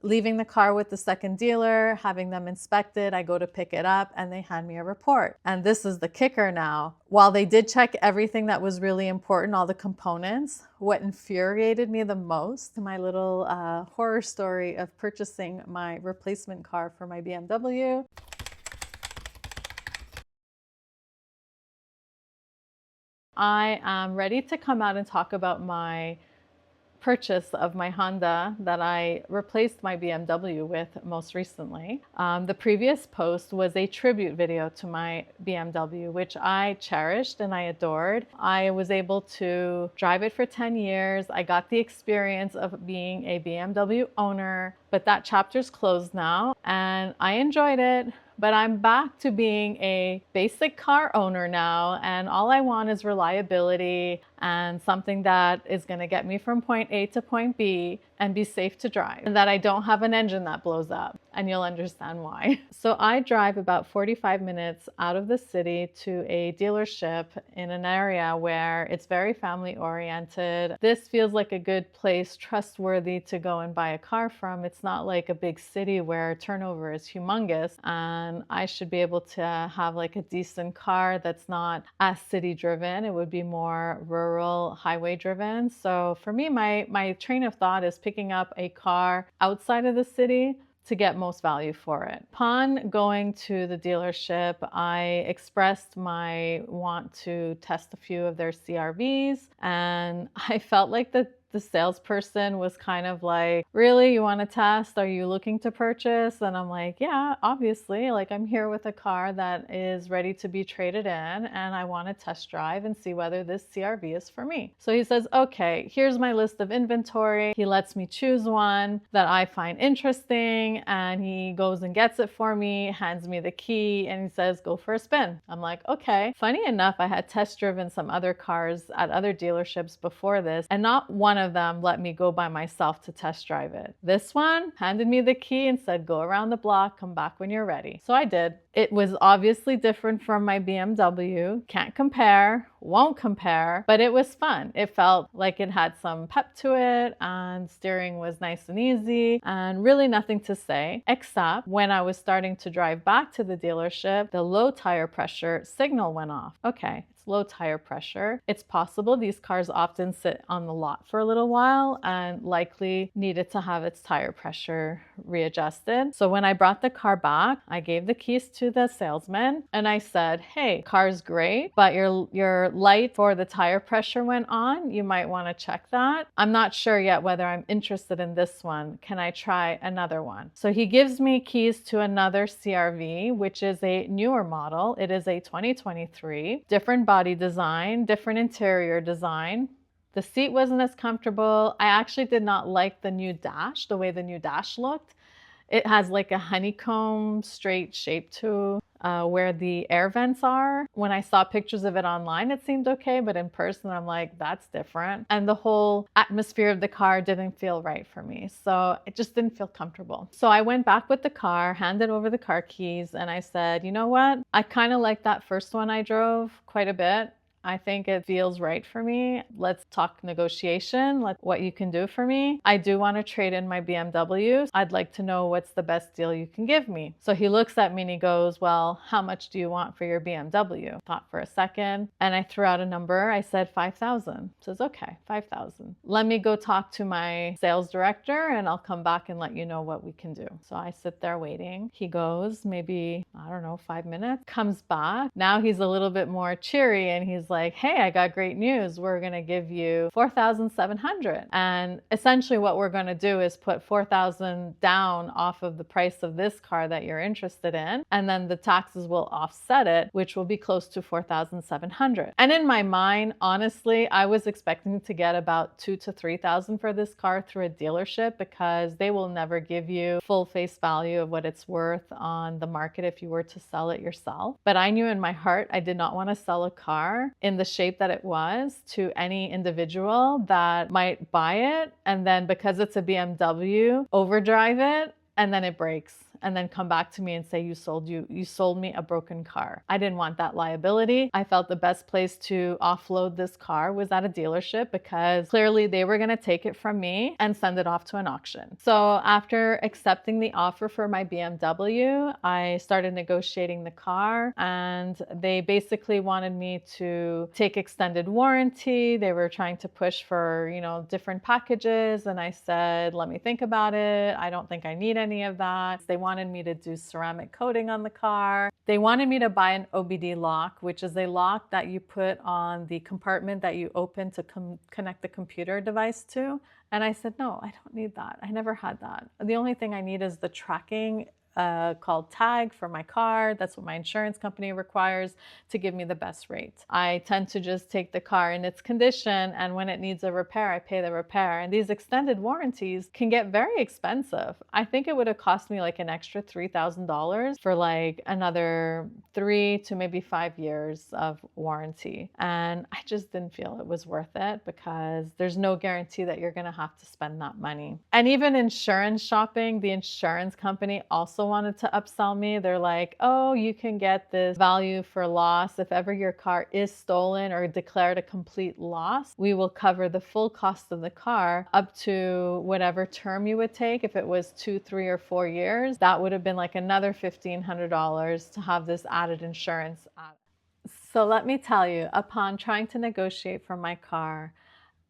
leaving the car with the second dealer, having them inspect it. I go to pick it up and they hand me a report. And this is the kicker now. While they did check everything that was really important, all the components, what infuriated me the most, my little horror story of purchasing my replacement car for my BMW. I am ready to come out and talk about my purchase of my Honda that I replaced my BMW with most recently. The previous post was a tribute video to my BMW, which I cherished and I adored. I was able to drive it for 10 years. I got the experience of being a BMW owner, but that chapter's closed now and I enjoyed it. But I'm back to being a basic car owner now, and all I want is reliability and something that is going to get me from point A to point B and be safe to drive, and that I don't have an engine that blows up, and you'll understand why. So I drive about 45 minutes out of the city to a dealership in an area where it's very family oriented. This feels like a good place, trustworthy to go and buy a car from. It's not like a big city where turnover is humongous, and I should be able to have like a decent car that's not as city driven. It would be more rural, highway driven. So for me, my train of thought is picking up a car outside of the city to get most value for it. Upon going to the dealership, I expressed my want to test a few of their CRVs, and I felt like the salesperson was kind of like, really, you want to test? Are you looking to purchase? And I'm like, yeah, obviously, like I'm here with a car that is ready to be traded in and I want to test drive and see whether this CRV is for me. So he says, okay, here's my list of inventory. He lets me choose one that I find interesting and he goes and gets it for me, hands me the key and he says, go for a spin. I'm like, okay. Funny enough, I had test driven some other cars at other dealerships before this and not one of them let me go by myself to test drive it. This one handed me the key and said, go around the block, come back when you're ready. So I did. It was obviously different from my BMW. Can't compare, won't compare, but it was fun. It felt like it had some pep to it and steering was nice and easy and really nothing to say, except when I was starting to drive back to the dealership, the low tire pressure signal went off. Okay. Low tire pressure. It's possible these cars often sit on the lot for a little while and likely needed to have its tire pressure readjusted. So when I brought the car back, I gave the keys to the salesman and I said, hey, car's great, but your light for the tire pressure went on. You might want to check that. I'm not sure yet whether I'm interested in this one. Can I try another one? So he gives me keys to another CRV, which is a newer model. It is a 2023, different body design, different interior design. The seat wasn't as comfortable. I actually did not like the new dash, the way the new dash looked. It has like a honeycomb straight shape to where the air vents are. When I saw pictures of it online, it seemed okay, but in person, I'm like, that's different. And the whole atmosphere of the car didn't feel right for me. So it just didn't feel comfortable. So I went back with the car, handed over the car keys, and I said, you know what? I kind of like that first one I drove quite a bit. I think it feels right for me. Let's talk negotiation, what you can do for me. I do want to trade in my BMW. I'd like to know what's the best deal you can give me. So he looks at me and he goes, well, how much do you want for your BMW? Thought for a second and I threw out a number. I said 5,000. Says, okay, 5,000. Let me go talk to my sales director and I'll come back and let you know what we can do. So I sit there waiting. He goes maybe, I don't know, 5 minutes, comes back. Now he's a little bit more cheery and he's like, hey, I got great news. We're going to give you 4,700. And essentially what we're going to do is put 4,000 down off of the price of this car that you're interested in. And then the taxes will offset it, which will be close to 4,700. And in my mind, honestly, I was expecting to get about 2,000 to 3,000 for this car through a dealership because they will never give you full face value of what it's worth on the market if you were to sell it yourself. But I knew in my heart, I did not want to sell a car in the shape that it was to any individual that might buy it and then because it's a BMW, overdrive it and then it breaks and then come back to me and say, you sold me a broken car. I didn't want that liability. I felt the best place to offload this car was at a dealership because clearly they were going to take it from me and send it off to an auction. So after accepting the offer for my BMW, I started negotiating the car, and they basically wanted me to take extended warranty. They were trying to push for, different packages. And I said, let me think about it. I don't think I need any of that. They wanted me to do ceramic coating on the car. They wanted me to buy an OBD lock, which is a lock that you put on the compartment that you open to connect the computer device to. And I said, no, I don't need that. I never had that. The only thing I need is the tracking called tag for my car. That's what my insurance company requires to give me the best rate. I tend to just take the car in its condition, and when it needs a repair, I pay the repair. And these extended warranties can get very expensive. I think it would have cost me like an extra $3,000 for like another 3 to maybe 5 years of warranty. And I just didn't feel it was worth it because there's no guarantee that you're going to have to spend that money. And even insurance shopping, the insurance company also wanted to upsell me. They're like, oh, you can get this value for loss. If ever your car is stolen or declared a complete loss, we will cover the full cost of the car up to whatever term you would take. If it was 2, 3, or 4 years, that would have been like another $1,500 to have this added insurance. So let me tell you, upon trying to negotiate for my car,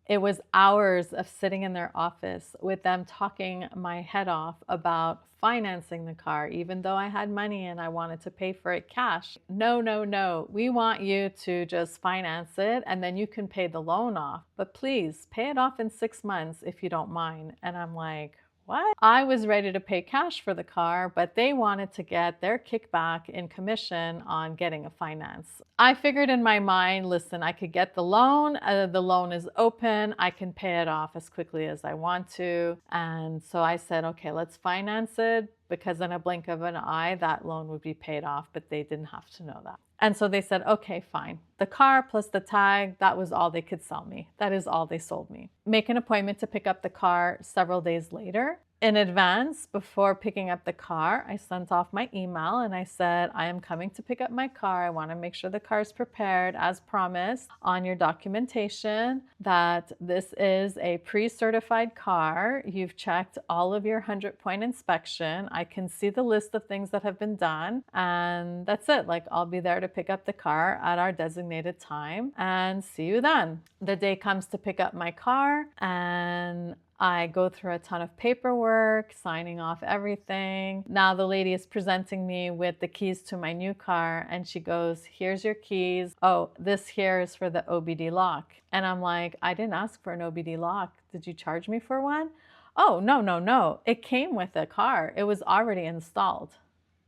it was hours of sitting in their office with them talking my head off about financing the car, even though I had money and I wanted to pay for it cash. No, no, no. We want you to just finance it and then you can pay the loan off. But please pay it off in 6 months if you don't mind. And I'm like, what? I was ready to pay cash for the car, but they wanted to get their kickback in commission on getting a finance. I figured in my mind, listen, I could get the loan. The loan is open. I can pay it off as quickly as I want to. And so I said, okay, let's finance it, because in a blink of an eye, that loan would be paid off, but they didn't have to know that. And so they said, okay, fine. The car plus the tag, that was all they could sell me. That is all they sold me. Make an appointment to pick up the car several days later. In advance, before picking up the car, I sent off my email and I said, I am coming to pick up my car. I want to make sure the car is prepared as promised on your documentation, that this is a pre-certified car. You've checked all of your 100-point inspection. I can see the list of things that have been done, and that's it. Like, I'll be there to pick up the car at our designated time and see you then. The day comes to pick up my car, and I go through a ton of paperwork, signing off everything. Now the lady is presenting me with the keys to my new car, and she goes, here's your keys. Oh, this here is for the OBD lock. And I'm like, I didn't ask for an OBD lock. Did you charge me for one? Oh, no, no, no. It came with the car. It was already installed.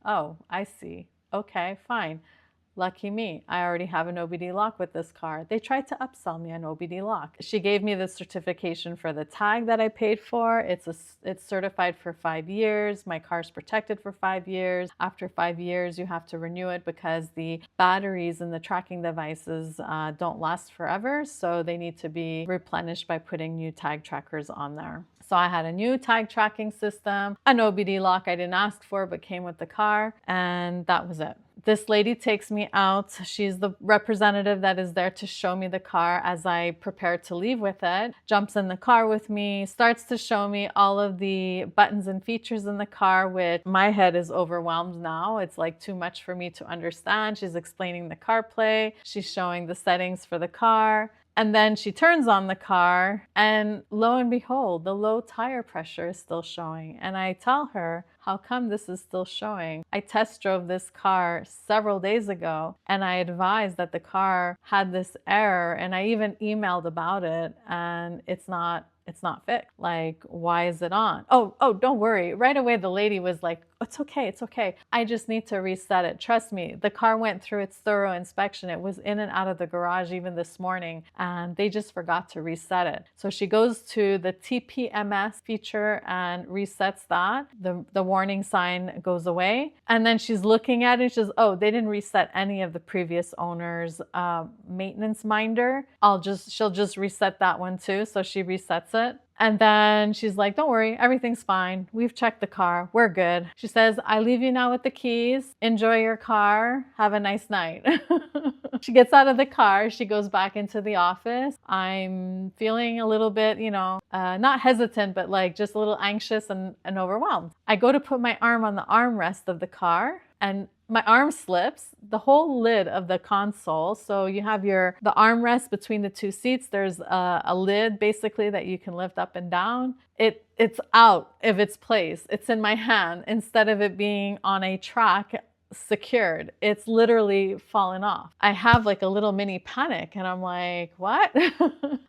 Oh, I see. Okay, fine. Lucky me, I already have an OBD lock with this car. They tried to upsell me an OBD lock. She gave me the certification for the tag that I paid for. It's certified for 5 years. My car's protected for 5 years. After 5 years, you have to renew it because the batteries and the tracking devices don't last forever. So they need to be replenished by putting new tag trackers on there. So I had a new tag tracking system, an OBD lock I didn't ask for, but came with the car, and that was it. This lady takes me out. She's the representative that is there to show me the car as I prepare to leave with it. Jumps in the car with me, starts to show me all of the buttons and features in the car, which my head is overwhelmed now. It's like too much for me to understand. She's explaining the CarPlay. She's showing the settings for the car. And then she turns on the car, and lo and behold, the low tire pressure is still showing. And I tell her, how come this is still showing? I test drove this car several days ago, and I advised that the car had this error, and I even emailed about it, and it's not fixed. Like, why is it on? Oh, don't worry. Right away, the lady was like, it's okay, it's okay. I just need to reset it. Trust me, the car went through its thorough inspection. It was in and out of the garage even this morning, and they just forgot to reset it. So she goes to the TPMS feature and resets that. The warning sign goes away. And then she's looking at it. She says, oh, they didn't reset any of the previous owner's maintenance minder. She'll just reset that one too. So she resets it. And then she's like, don't worry, everything's fine. We've checked the car. We're good. She says, I leave you now with the keys. Enjoy your car. Have a nice night. She gets out of the car. She goes back into the office. I'm feeling a little bit, not hesitant, but like just a little anxious and overwhelmed. I go to put my arm on the armrest of the car, and my arm slips, the whole lid of the console. So you have the armrest between the two seats. There's a lid basically that you can lift up and down. It's out of its place. It's in my hand instead of it being on a track secured. It's literally fallen off. I have like a little mini panic and I'm like, what?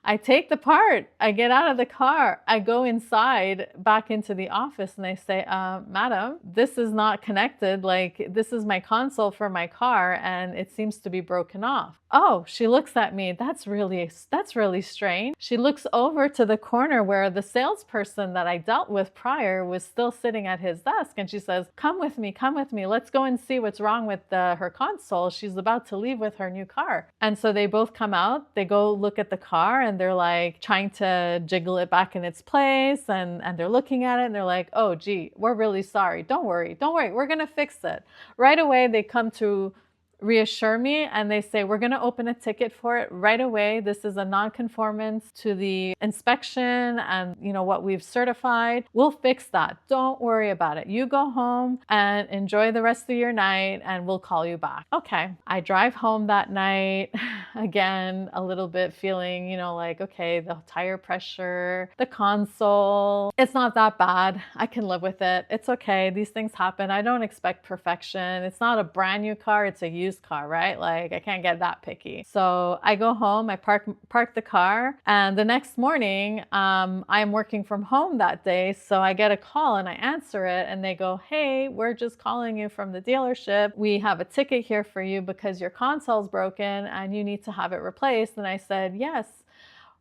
I take the part, I get out of the car, I go inside back into the office and I say, madam, this is not connected. Like, this is my console for my car and it seems to be broken off. Oh, she looks at me. That's really strange. She looks over to the corner where the salesperson that I dealt with prior was still sitting at his desk. And she says, come with me. Let's go and see what's wrong with her console. She's about to leave with her new car. And so they both come out, they go look at the car and they're like trying to jiggle it back in its place. And they're looking at it and they're like, oh, gee, we're really sorry. Don't worry. We're going to fix it. Right away, they come to reassure me and they say, we're going to open a ticket for it right away. This is a non-conformance to the inspection and what we've certified. We'll fix that. Don't worry about it. You go home and enjoy the rest of your night and we'll call you back. Okay. I drive home that night again, a little bit feeling, like, okay, the tire pressure, the console, it's not that bad. I can live with it. It's okay. These things happen. I don't expect perfection. It's not a brand new car. It's a used car, right? Like, I can't get that picky. So I go home, I park the car, and the next morning, I'm working from home that day. So I get a call and I answer it and they go, hey, we're just calling you from the dealership. We have a ticket here for you because your console's broken and you need to have it replaced. And I said, yes.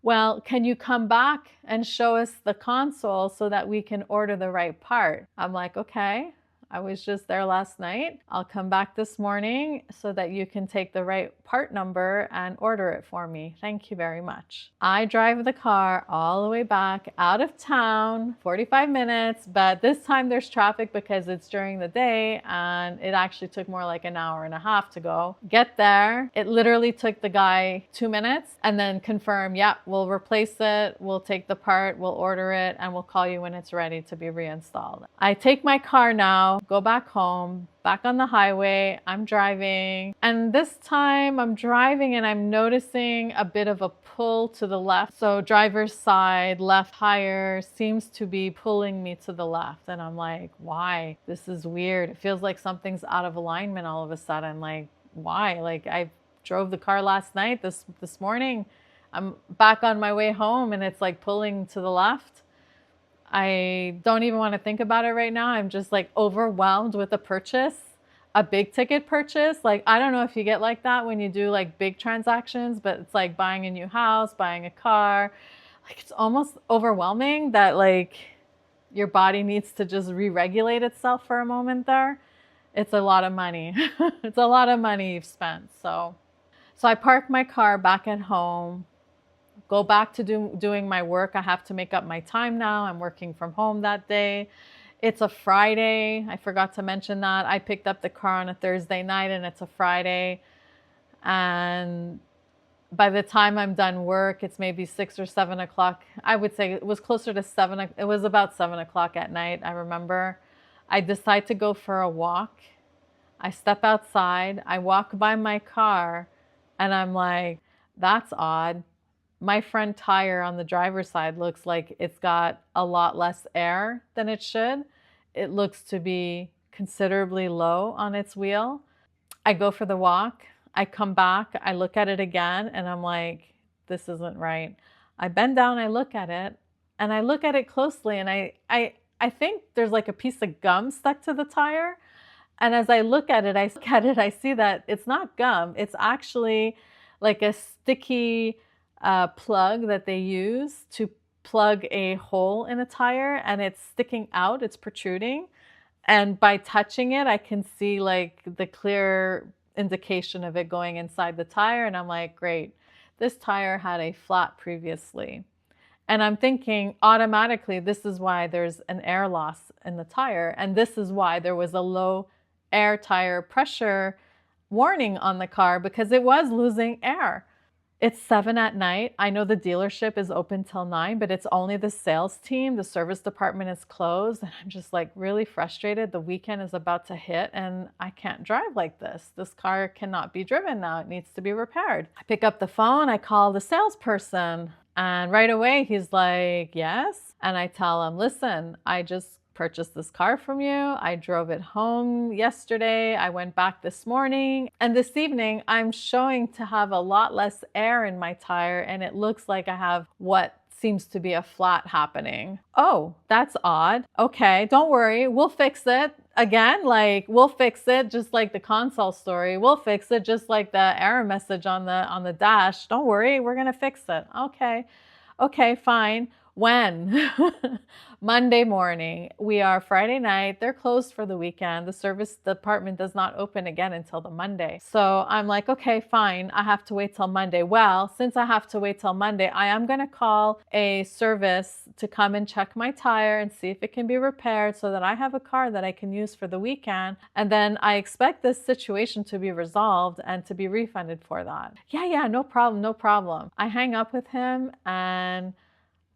Well, can you come back and show us the console so that we can order the right part? I'm like, okay. I was just there last night. I'll come back this morning so that you can take the right part number and order it for me. Thank you very much. I drive the car all the way back out of town, 45 minutes, but this time there's traffic because it's during the day and it actually took more like an hour and a half to go. Get there. It literally took the guy 2 minutes and then confirm, yeah, we'll replace it, we'll take the part, we'll order it, and we'll call you when it's ready to be reinstalled. I take my car now, go back home, back on the highway, I'm driving. And this time I'm driving and I'm noticing a bit of a pull to the left. So driver's side, left tire seems to be pulling me to the left. And I'm like, why? This is weird. It feels like something's out of alignment all of a sudden. Like, why? Like, I drove the car last night, this morning. I'm back on my way home and it's like pulling to the left. I don't even want to think about it right now. I'm just like overwhelmed with a purchase, a big ticket purchase. Like, I don't know if you get like that when you do like big transactions, but it's like buying a new house, buying a car. Like, it's almost overwhelming that like your body needs to just re-regulate itself for a moment there. It's a lot of money. It's a lot of money you've spent. So I park my car back at home, go back to doing my work. I have to make up my time now. I'm working from home that day. It's a Friday. I forgot to mention that. I picked up the car on a Thursday night and it's a Friday. And by the time I'm done work, it's maybe 6 or 7 o'clock. I would say it was closer to 7. It was about 7 o'clock at night, I remember. I decide to go for a walk. I step outside. I walk by my car and I'm like, that's odd. My front tire on the driver's side looks like it's got a lot less air than it should. It looks to be considerably low on its wheel. I go for the walk. I come back. I look at it again and I'm like, this isn't right. I bend down, I look at it, and I look at it closely and I think there's like a piece of gum stuck to the tire. And as I look at it, I see that it's not gum. It's actually like a sticky plug that they use to plug a hole in a tire, and it's sticking out, it's protruding. And by touching it, I can see like the clear indication of it going inside the tire. And I'm like, great, this tire had a flat previously. And I'm thinking automatically, this is why there's an air loss in the tire. And this is why there was a low air tire pressure warning on the car, because it was losing air. It's 7 at night. I know the dealership is open till 9, but it's only the sales team. The service department is closed. And I'm just like really frustrated. The weekend is about to hit and I can't drive like this. This car cannot be driven now. It needs to be repaired. I pick up the phone. I call the salesperson. And right away, he's like, yes. And I tell him, listen, I just purchased this car from you. I drove it home yesterday. I went back this morning. And this evening, I'm showing to have a lot less air in my tire. And it looks like I have what seems to be a flat happening. Oh, that's odd. Okay, don't worry. We'll fix it. Again, like we'll fix it, just like the console story. We'll fix it, just like the error message on the dash. Don't worry, we're gonna fix it. Okay, fine. When? Monday morning. We are Friday night. They're closed for the weekend. The service department does not open again until the Monday. So I'm like, okay, fine. I have to wait till Monday. Well, since I have to wait till Monday, I am going to call a service to come and check my tire and see if it can be repaired so that I have a car that I can use for the weekend. And then I expect this situation to be resolved and to be refunded for that. Yeah, no problem. I hang up with him and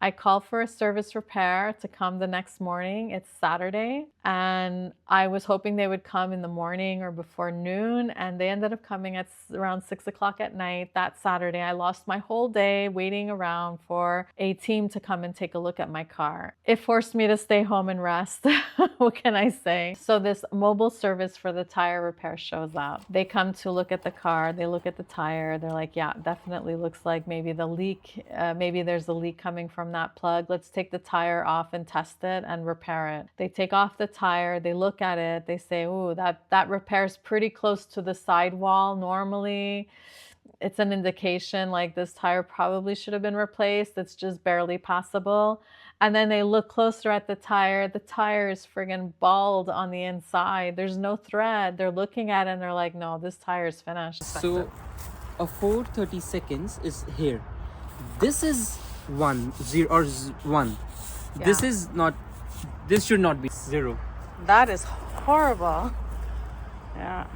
I call for a service repair to come the next morning. It's Saturday, and I was hoping they would come in the morning or before noon, and they ended up coming at around 6 o'clock at night that Saturday. I lost my whole day waiting around for a team to come and take a look at my car. It forced me to stay home and rest. What can I say? So this mobile service for the tire repair shows up. They come to look at the car. They look at the tire. They're like, yeah, definitely looks like maybe the leak, maybe there's a leak coming from that plug. Let's take the tire off and test it and repair it. They take off the tire, they look at it, they say, ooh, that repair's pretty close to the sidewall. Normally, it's an indication like this tire probably should have been replaced. It's just barely passable. And then they look closer at the tire. The tire is friggin' bald on the inside. There's no thread. They're looking at it and they're like, no, this tire is finished. So a 430 seconds is here. This is 1, 0 or 1. Yeah. This should not be 0. That is horrible. Yeah.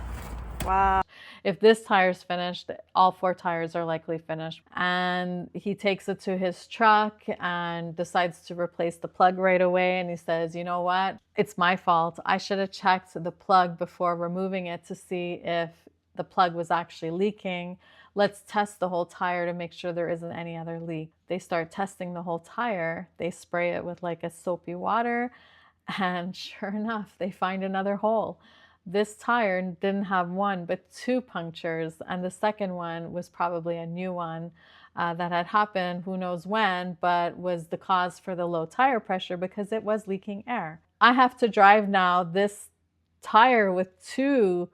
Wow. If this tire's finished, all 4 tires are likely finished. And he takes it to his truck and decides to replace the plug right away. And he says, you know what? It's my fault. I should have checked the plug before removing it to see if the plug was actually leaking. Let's test the whole tire to make sure there isn't any other leak. They start testing the whole tire. They spray it with like a soapy water. And sure enough, they find another hole. This tire didn't have 1, but 2 punctures. And the second one was probably a new one that had happened, who knows when, but was the cause for the low tire pressure because it was leaking air. I have to drive now this tire with 2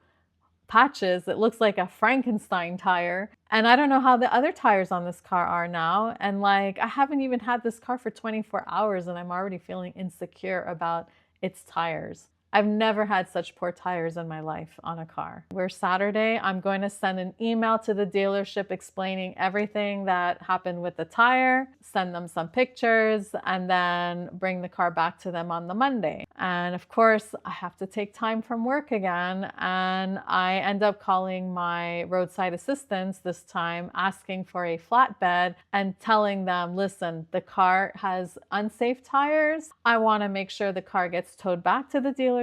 patches. It looks like a Frankenstein tire. And I don't know how the other tires on this car are now. And like, I haven't even had this car for 24 hours and I'm already feeling insecure about its tires. I've never had such poor tires in my life on a car. We're Saturday. I'm going to send an email to the dealership explaining everything that happened with the tire, send them some pictures, and then bring the car back to them on the Monday. And of course, I have to take time from work again. And I end up calling my roadside assistants this time, asking for a flatbed and telling them, listen, the car has unsafe tires. I want to make sure the car gets towed back to the dealership,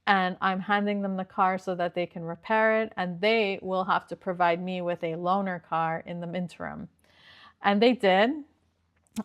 and I'm handing them the car so that they can repair it, and they will have to provide me with a loaner car in the interim. And they did.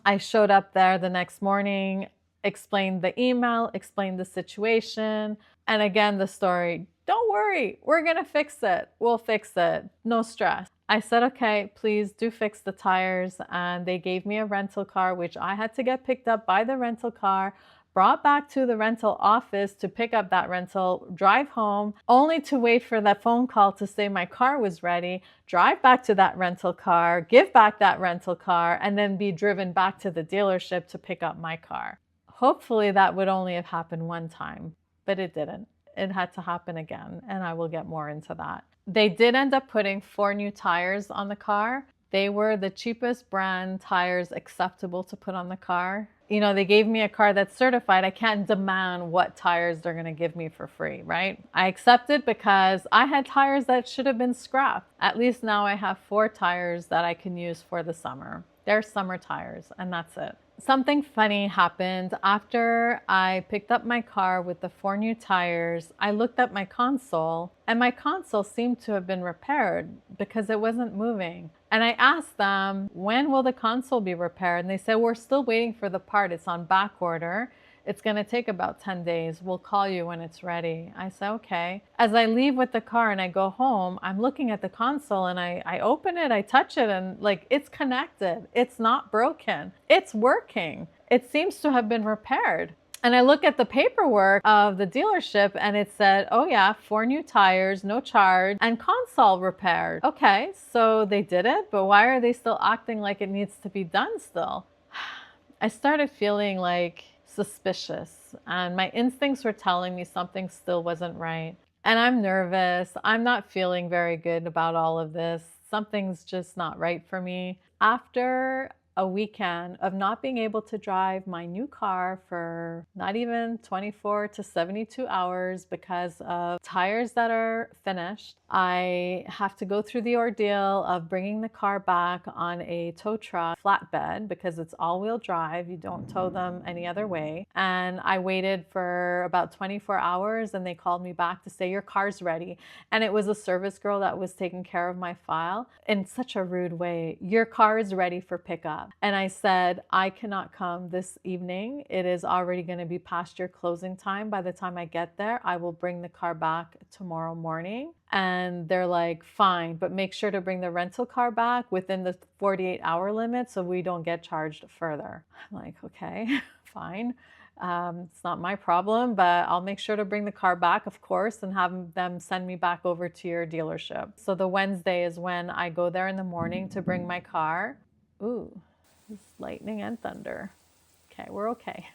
I showed up there the next morning, explained the email, explained the situation, and again the story. Don't worry, we're gonna fix it. We'll fix it. No stress. I said, okay, please do fix the tires. And they gave me a rental car, which I had to get picked up by the rental car, brought back to the rental office to pick up that rental, drive home, only to wait for that phone call to say my car was ready, drive back to that rental car, give back that rental car, and then be driven back to the dealership to pick up my car. Hopefully that would only have happened one time, but it didn't. It had to happen again, and I will get more into that. They did end up putting 4 new tires on the car, They were the cheapest brand tires acceptable to put on the car. You know, they gave me a car that's certified. I can't demand what tires they're going to give me for free, right? I accepted because I had tires that should have been scrapped. At least now I have 4 tires that I can use for the summer. They're summer tires, and that's it. Something funny happened after I picked up my car with the 4 new tires. I looked at my console, and my console seemed to have been repaired because it wasn't moving. And I asked them, when will the console be repaired? And they said, we're still waiting for the part. It's on back order. It's going to take about 10 days. We'll call you when it's ready. I said, okay. As I leave with the car and I go home, I'm looking at the console and I open it, I touch it, and like, it's connected. It's not broken. It's working. It seems to have been repaired. And I look at the paperwork of the dealership and it said, oh yeah, 4 new tires, no charge, and console repaired. Okay, so they did it, but why are they still acting like it needs to be done still? I started feeling like suspicious, and my instincts were telling me something still wasn't right. And I'm nervous. I'm not feeling very good about all of this. Something's just not right for me. After a weekend of not being able to drive my new car for not even 24 to 72 hours because of tires that are finished, I have to go through the ordeal of bringing the car back on a tow truck flatbed because it's all-wheel drive. You don't tow them any other way. And I waited for about 24 hours and they called me back to say, your car's ready. And it was a service girl that was taking care of my file in such a rude way. Your car is ready for pickup. And I said, I cannot come this evening. It is already going to be past your closing time. By the time I get there, I will bring the car back tomorrow morning. And they're like, fine, but make sure to bring the rental car back within the 48-hour limit so we don't get charged further. I'm like, okay, fine. It's not my problem, but I'll make sure to bring the car back, of course, and have them send me back over to your dealership. So the Wednesday is when I go there in the morning to bring my car. Ooh, it's lightning and thunder. Okay, we're okay.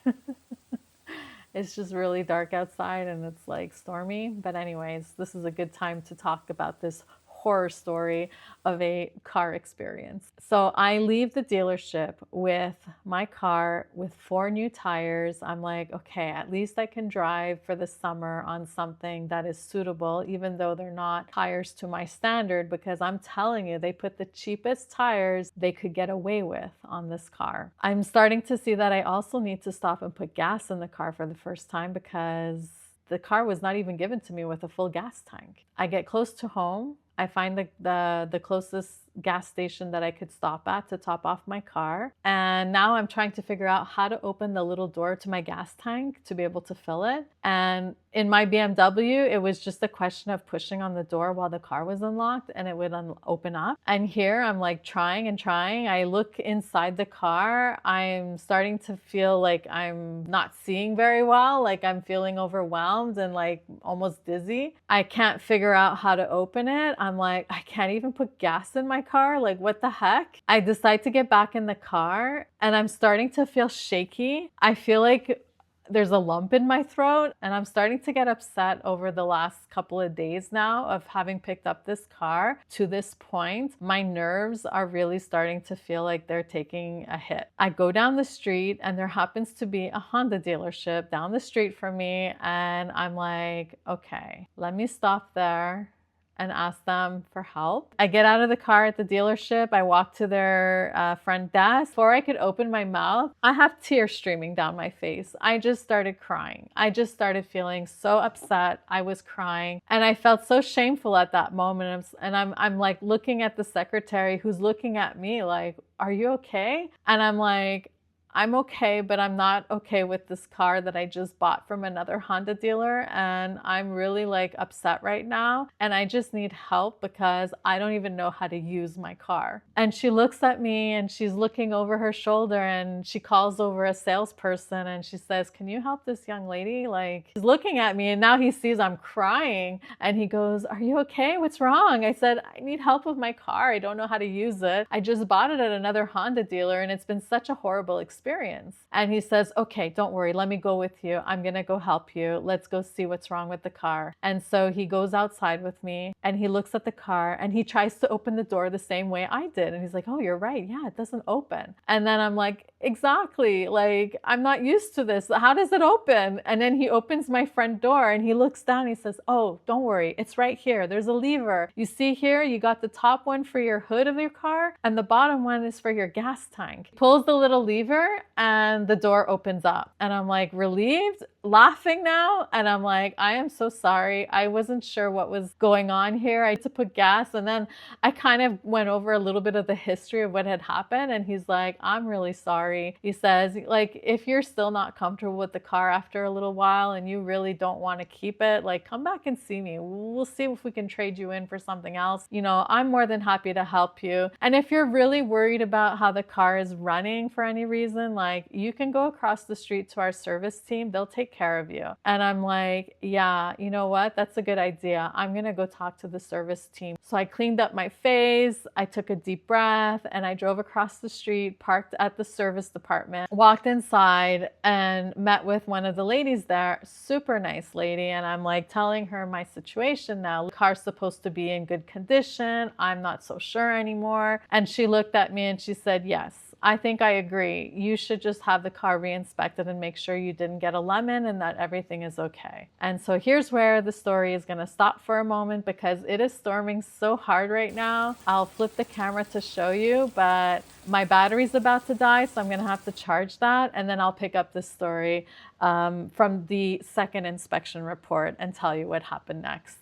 It's just really dark outside and it's like stormy. But anyways, this is a good time to talk about this horror story of a car experience. So I leave the dealership with my car with 4 new tires. I'm like, okay, at least I can drive for the summer on something that is suitable, even though they're not tires to my standard, because I'm telling you, they put the cheapest tires they could get away with on this car. I'm starting to see that I also need to stop and put gas in the car for the first time because the car was not even given to me with a full gas tank. I get close to home. I find the closest gas station that I could stop at to top off my car. And now I'm trying to figure out how to open the little door to my gas tank to be able to fill it. And in my BMW, it was just a question of pushing on the door while the car was unlocked and it would open up. And here I'm like trying and trying. I look inside the car. I'm starting to feel like I'm not seeing very well. Like I'm feeling overwhelmed and like almost dizzy. I can't figure out how to open it. I'm like, I can't even put gas in my car. Like, what the heck? I decide to get back in the car and I'm starting to feel shaky. I feel like there's a lump in my throat and I'm starting to get upset over the last couple of days now of having picked up this car to this point. My nerves are really starting to feel like they're taking a hit. I go down the street and there happens to be a Honda dealership down the street from me. And I'm like, okay, let me stop there and ask them for help. I get out of the car at the dealership. I walk to their front desk. Before I could open my mouth, I have tears streaming down my face. I just started crying. I just started feeling so upset. I was crying and I felt so shameful at that moment. And I'm like looking at the secretary who's looking at me like, are you okay? And I'm like, I'm okay, but I'm not okay with this car that I just bought from another Honda dealer. And I'm really like upset right now. And I just need help because I don't even know how to use my car. And she looks at me and she's looking over her shoulder and she calls over a salesperson and she says, can you help this young lady? Like, he's looking at me and now he sees I'm crying and he goes, are you okay? What's wrong? I said, I need help with my car. I don't know how to use it. I just bought it at another Honda dealer and it's been such a horrible experience. experience. And he says, okay, don't worry, let me go with you. I'm gonna go help you. Let's go see what's wrong with the car. And so he goes outside with me and he looks at the car and he tries to open the door the same way I did. And he's like, oh, you're right. Yeah, it doesn't open. And then I'm like, exactly. Like, I'm not used to this. How does it open? And then he opens my front door and he looks down. And he says, oh, don't worry. It's right here. There's a lever. You see here, you got the top one for your hood of your car and the bottom one is for your gas tank. He pulls the little lever and the door opens up. And I'm like relieved, laughing now. And I'm like, I am so sorry. I wasn't sure what was going on here. I had to put gas. And then I kind of went over a little bit of the history of what had happened. And he's like, I'm really sorry. He says, like, if you're still not comfortable with the car after a little while and you really don't want to keep it, like, come back and see me. We'll see if we can trade you in for something else. You know, I'm more than happy to help you. And if you're really worried about how the car is running for any reason, like, you can go across the street to our service team. They'll take care of you. And I'm like, yeah, you know what? That's a good idea. I'm going to go talk to the service team. So I cleaned up my face. I took a deep breath and I drove across the street, parked at the service department, walked inside and met with one of the ladies there, super nice lady. And I'm like telling her my situation now. The car's supposed to be in good condition. I'm not so sure anymore. And she looked at me and she said, yes, I think I agree. You should just have the car re-inspected and make sure you didn't get a lemon and that everything is okay. And so here's where the story is going to stop for a moment because it is storming so hard right now. I'll flip the camera to show you, but my battery's about to die, so I'm going to have to charge that. And then I'll pick up the story from the second inspection report and tell you what happened next.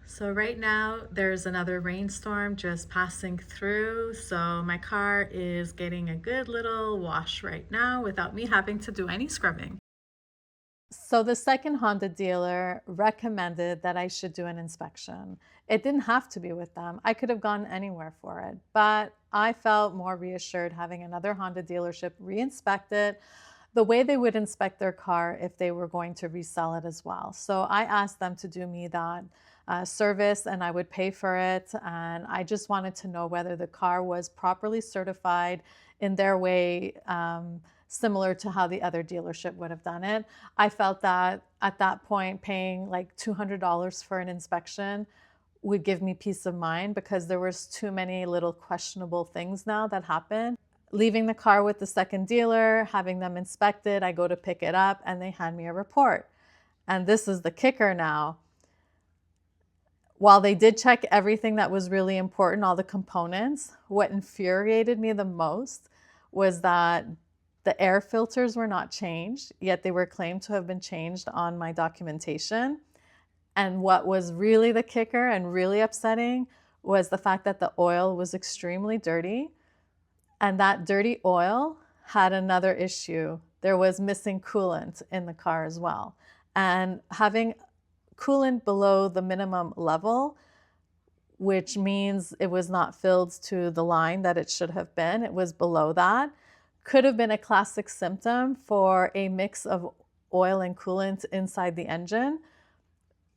So right now there's another rainstorm just passing through. So my car is getting a good little wash right now without me having to do any scrubbing. So the second Honda dealer recommended that I should do an inspection. It didn't have to be with them. I could have gone anywhere for it, but I felt more reassured having another Honda dealership re-inspect it the way they would inspect their car if they were going to resell it as well. So I asked them to do me that service and I would pay for it. And I just wanted to know whether the car was properly certified in their way, similar to how the other dealership would have done it. I felt that at that point, paying like $200 for an inspection would give me peace of mind because there was too many little questionable things now that happened. Leaving the car with the second dealer, having them inspect it, I go to pick it up and they hand me a report. And this is the kicker now. While they did check everything that was really important, all the components, what infuriated me the most was that the air filters were not changed, yet they were claimed to have been changed on my documentation. And what was really the kicker and really upsetting was the fact that the oil was extremely dirty. And that dirty oil had another issue. There was missing coolant in the car as well. And having coolant below the minimum level, which means it was not filled to the line that it should have been, it was below that, could have been a classic symptom for a mix of oil and coolant inside the engine,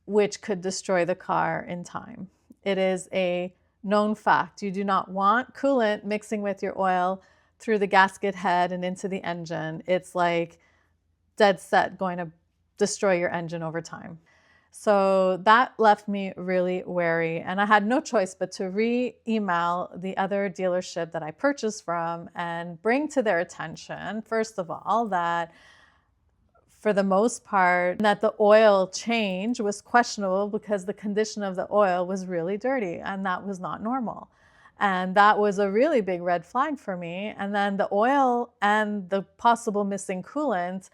which could destroy the car in time. It is a known fact. You do not want coolant mixing with your oil through the gasket head and into the engine. It's like dead set going to destroy your engine over time. So that left me really wary, and I had no choice but to re-email the other dealership that I purchased from and bring to their attention, first of all, that for the most part, that the oil change was questionable because the condition of the oil was really dirty and that was not normal. And that was a really big red flag for me. And then the oil and the possible missing coolant,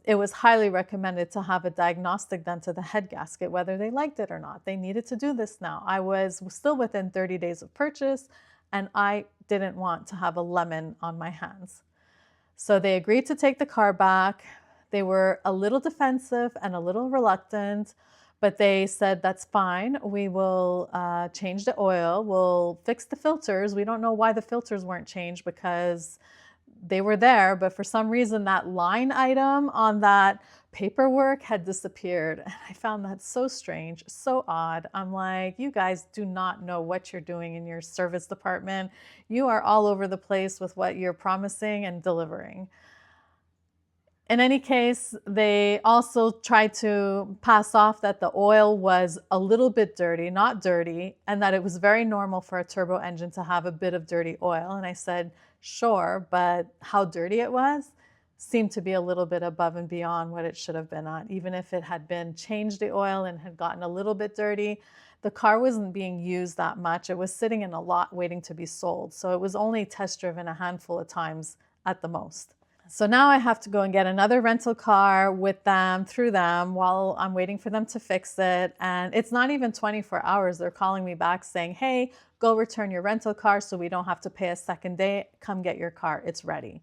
it was highly recommended to have a diagnostic done to the head gasket, whether they liked it or not. They needed to do this now. I was still within 30 days of purchase and I didn't want to have a lemon on my hands. So they agreed to take the car back. They were a little defensive and a little reluctant, but they said, that's fine. We will change the oil. We'll fix the filters. We don't know why the filters weren't changed because they were there, but for some reason that line item on that paperwork had disappeared. And I found that so strange, so odd. I'm like, you guys do not know what you're doing in your service department. You are all over the place with what you're promising and delivering. In any case, they also tried to pass off that the oil was a little bit dirty, not dirty, and that it was very normal for a turbo engine to have a bit of dirty oil. And I said, sure, but how dirty it was seemed to be a little bit above and beyond what it should have been on. Even if it had been changed the oil and had gotten a little bit dirty, the car wasn't being used that much. It was sitting in a lot waiting to be sold. So it was only test driven a handful of times at the most. So now I have to go and get another rental car with them, through them, while I'm waiting for them to fix it. And it's not even 24 hours. They're calling me back saying, hey, go return your rental car so we don't have to pay a second day. Come get your car. It's ready.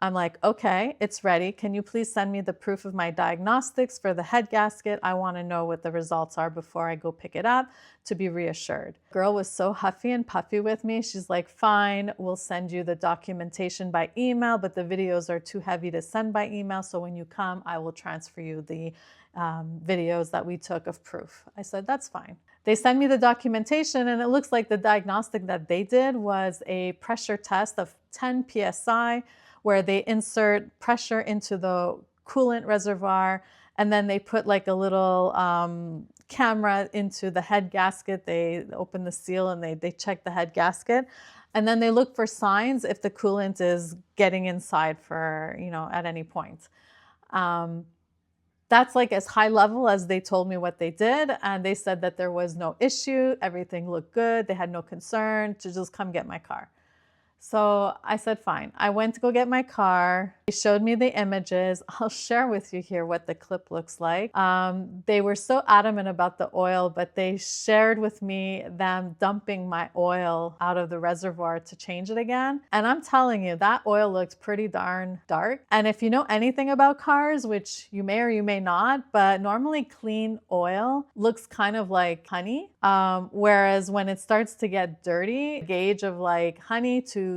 I'm like, okay, it's ready. Can you please send me the proof of my diagnostics for the head gasket? I want to know what the results are before I go pick it up to be reassured. Girl was so huffy and puffy with me. She's like, fine, we'll send you the documentation by email, but the videos are too heavy to send by email. So when you come, I will transfer you the videos that we took of proof. I said, that's fine. They send me the documentation and it looks like the diagnostic that they did was a pressure test of 10 PSI, where they insert pressure into the coolant reservoir and then they put like a little camera into the head gasket. They open the seal and they check the head gasket. And then they look for signs if the coolant is getting inside for, at any point. That's like as high level as they told me what they did. And they said that there was no issue. Everything looked good. They had no concern to just come get my car. So I said, fine. I went to go get my car. They showed me the images. I'll share with you here what the clip looks like. They were so adamant about the oil, but they shared with me them dumping my oil out of the reservoir to change it again. And I'm telling you, that oil looked pretty darn dark. And if you know anything about cars, which you may or you may not, but normally clean oil looks kind of like honey. Whereas when it starts to get dirty, gauge of like honey to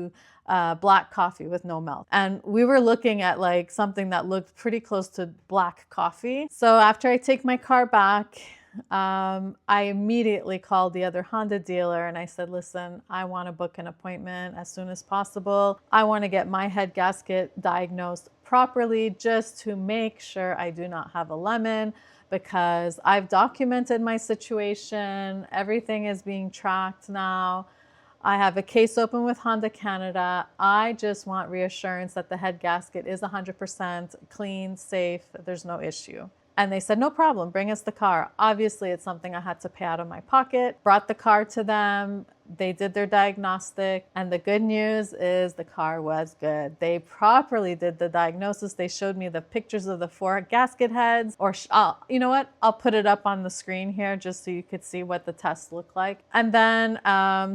black coffee with no milk. And we were looking at like something that looked pretty close to black coffee. So after I take my car back, I immediately called the other Honda dealer and I said, listen, I want to book an appointment as soon as possible. I want to get my head gasket diagnosed properly just to make sure I do not have a lemon, because I've documented my situation. Everything is being tracked now. I have a case open with Honda Canada. I just want reassurance that the head gasket is 100% clean, safe, there's no issue. And they said, no problem, bring us the car. Obviously, it's something I had to pay out of my pocket. Brought the car to them. They did their diagnostic. And the good news is the car was good. They properly did the diagnosis. They showed me the pictures of the 4 gasket heads. Or you know what? I'll put it up on the screen here just so you could see what the tests look like. And then,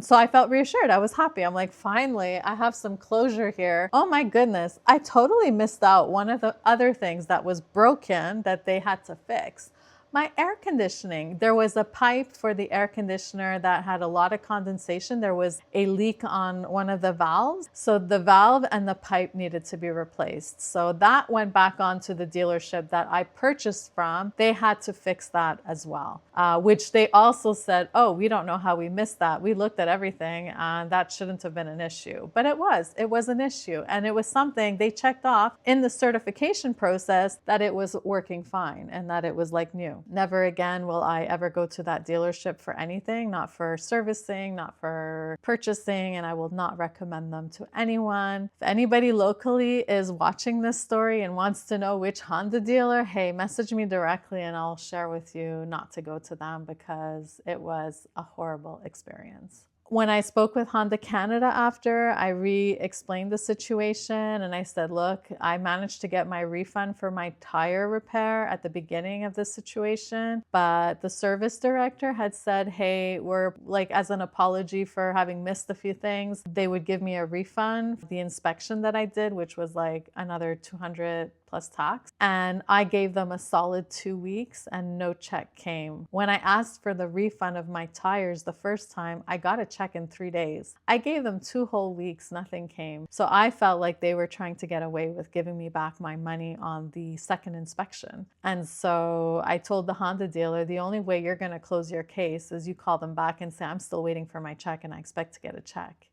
so I felt reassured. I was happy. I'm like, finally, I have some closure here. Oh my goodness. I totally missed out one of the other things that was broken that they had to fix. My air conditioning. There was a pipe for the air conditioner that had a lot of condensation. There was a leak on one of the valves. So the valve and the pipe needed to be replaced. So that went back onto the dealership that I purchased from. They had to fix that as well, which they also said, oh, we don't know how we missed that. We looked at everything and that shouldn't have been an issue. But it was an issue. And it was something they checked off in the certification process that it was working fine and that it was like new. Never again will I ever go to that dealership for anything, not for servicing, not for purchasing, and I will not recommend them to anyone. If anybody locally is watching this story and wants to know which Honda dealer, hey, message me directly and I'll share with you not to go to them because it was a horrible experience. When I spoke with Honda Canada after, I re-explained the situation and I said, look, I managed to get my refund for my tire repair at the beginning of the situation, but the service director had said, hey, we're like, as an apology for having missed a few things, they would give me a refund. The inspection that I did, which was like another $200 plus tax. And I gave them a solid 2 weeks and no check came. When I asked for the refund of my tires the first time, I got a check in 3 days. I gave them 2 whole weeks, nothing came. So I felt like they were trying to get away with giving me back my money on the second inspection. And so I told the Honda dealer, the only way you're going to close your case is you call them back and say, I'm still waiting for my check and I expect to get a check.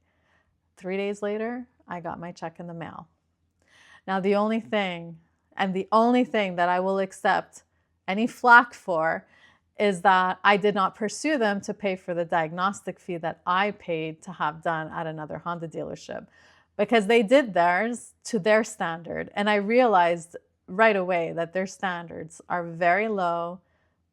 3 days later, I got my check in the mail. Now, the only thing that I will accept any flack for is that I did not pursue them to pay for the diagnostic fee that I paid to have done at another Honda dealership, because they did theirs to their standard. And I realized right away that their standards are very low,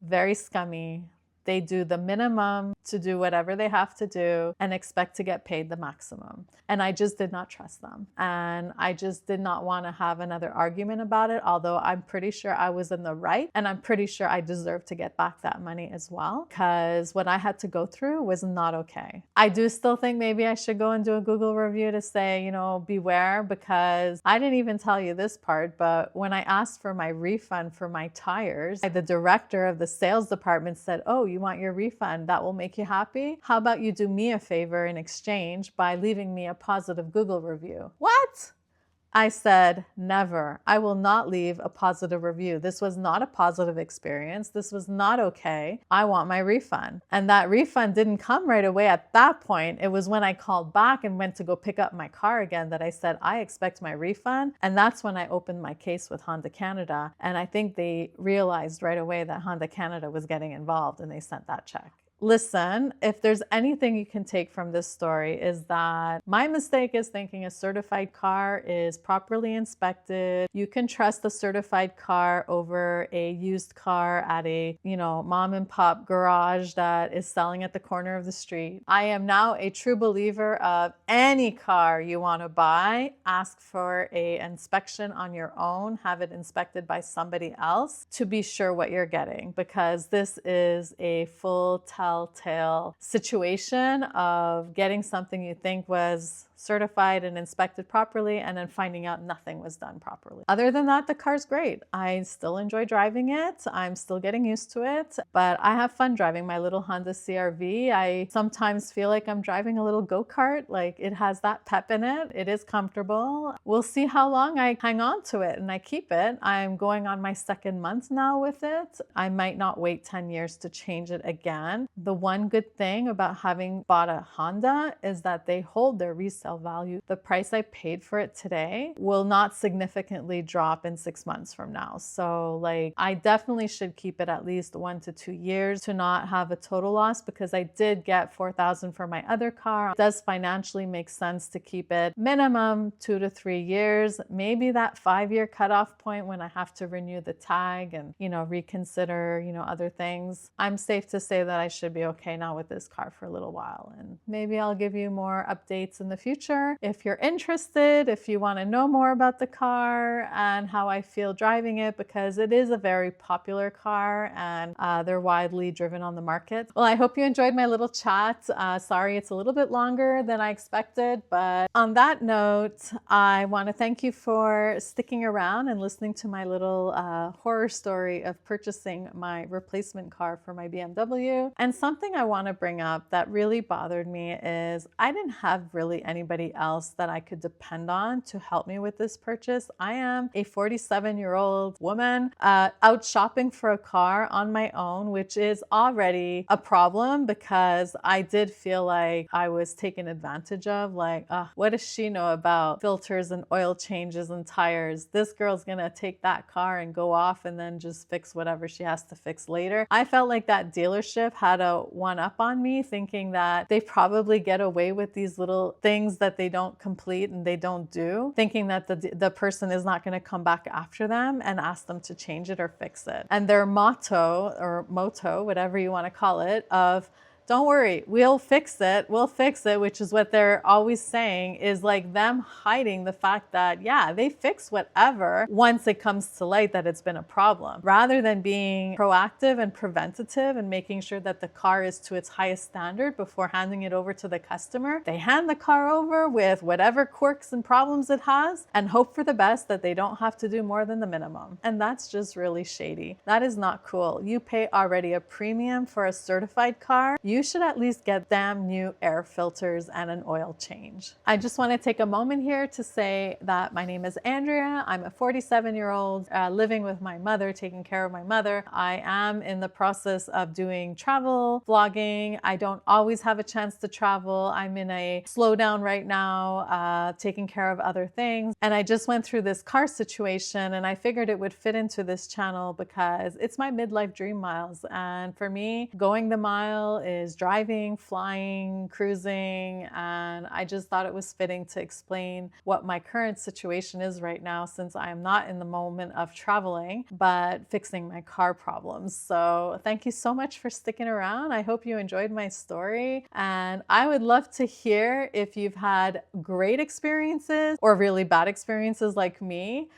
very scummy. They do the minimum to do whatever they have to do and expect to get paid the maximum. And I just did not trust them. And I just did not want to have another argument about it, although I'm pretty sure I was in the right. And I'm pretty sure I deserve to get back that money as well, because what I had to go through was not okay. I do still think maybe I should go and do a Google review to say, beware, because I didn't even tell you this part, but when I asked for my refund for my tires, the director of the sales department said, oh, you want your refund? That will make you happy? How about you do me a favor in exchange by leaving me a positive Google review? What? I said, never. I will not leave a positive review. This was not a positive experience. This was not okay. I want my refund. And that refund didn't come right away at that point. It was when I called back and went to go pick up my car again that I said, I expect my refund. And that's when I opened my case with Honda Canada. And I think they realized right away that Honda Canada was getting involved and they sent that check. Listen, if there's anything you can take from this story is that my mistake is thinking a certified car is properly inspected. You can trust a certified car over a used car at a, mom and pop garage that is selling at the corner of the street. I am now a true believer of any car you want to buy, ask for an inspection on your own, have it inspected by somebody else to be sure what you're getting, because this is a full telltale situation of getting something you think was certified and inspected properly and then finding out nothing was done properly. Other than that, the car's great. I still enjoy driving it. I'm still getting used to it, but I have fun driving my little Honda CR-V. I sometimes feel like I'm driving a little go-kart. Like, it has that pep in it. It is comfortable. We'll see how long I hang on to it and I keep it. I'm going on my 2nd month now with it. I might not wait 10 years to change it again. The one good thing about having bought a Honda is that they hold their resale value. The price I paid for it today will not significantly drop in 6 months from now. So I definitely should keep it at least 1 to 2 years to not have a total loss, because I did get $4,000 for my other car. It does financially make sense to keep it minimum 2 to 3 years, maybe that 5-year cutoff point when I have to renew the tag and, reconsider, other things. I'm safe to say that I should be okay now with this car for a little while, and maybe I'll give you more updates in the future. If you're interested, if you want to know more about the car and how I feel driving it, because it is a very popular car and they're widely driven on the market. Well, I hope you enjoyed my little chat. Sorry, it's a little bit longer than I expected, but on that note, I want to thank you for sticking around and listening to my little horror story of purchasing my replacement car for my BMW. And something I want to bring up that really bothered me is I didn't have really anybody else that I could depend on to help me with this purchase. I am a 47-year-old woman out shopping for a car on my own, which is already a problem because I did feel like I was taken advantage of. What does she know about filters and oil changes and tires? This girl's gonna take that car and go off and then just fix whatever she has to fix later. I felt like that dealership had a one-up on me, thinking that they probably get away with these little things that they don't complete and they don't do, thinking that the person is not going to come back after them and ask them to change it or fix it. And their motto, or motto, whatever you want to call it, of don't worry, we'll fix it, which is what they're always saying, is like them hiding the fact that, yeah, they fix whatever once it comes to light that it's been a problem, rather than being proactive and preventative and making sure that the car is to its highest standard before handing it over to the customer. They hand the car over with whatever quirks and problems it has and hope for the best that they don't have to do more than the minimum. And that's just really shady. That is not cool. You pay already a premium for a certified car. You should at least get damn new air filters and an oil change. I just want to take a moment here to say that my name is Andrea. I'm a 47-year-old living with my mother, taking care of my mother. I am in the process of doing travel vlogging. I don't always have a chance to travel. I'm in a slowdown right now, taking care of other things. And I just went through this car situation, and I figured it would fit into this channel because it's my midlife dream miles. And for me, going the mile is driving, flying, cruising. And I just thought it was fitting to explain what my current situation is right now, since I am not in the moment of traveling, but fixing my car problems. So thank you so much for sticking around. I hope you enjoyed my story. And I would love to hear if you've had great experiences or really bad experiences like me.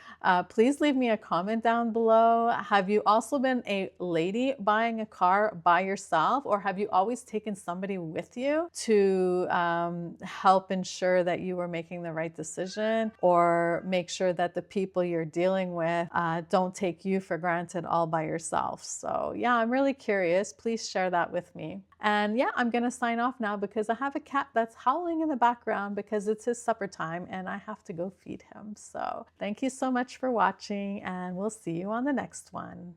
Please leave me a comment down below. Have you also been a lady buying a car by yourself, or have you always taken somebody with you to help ensure that you were making the right decision, or make sure that the people you're dealing with don't take you for granted all by yourself? So yeah, I'm really curious. Please share that with me. And yeah, I'm gonna sign off now because I have a cat that's howling in the background because it's his supper time and I have to go feed him. So thank you so much for watching, and we'll see you on the next one.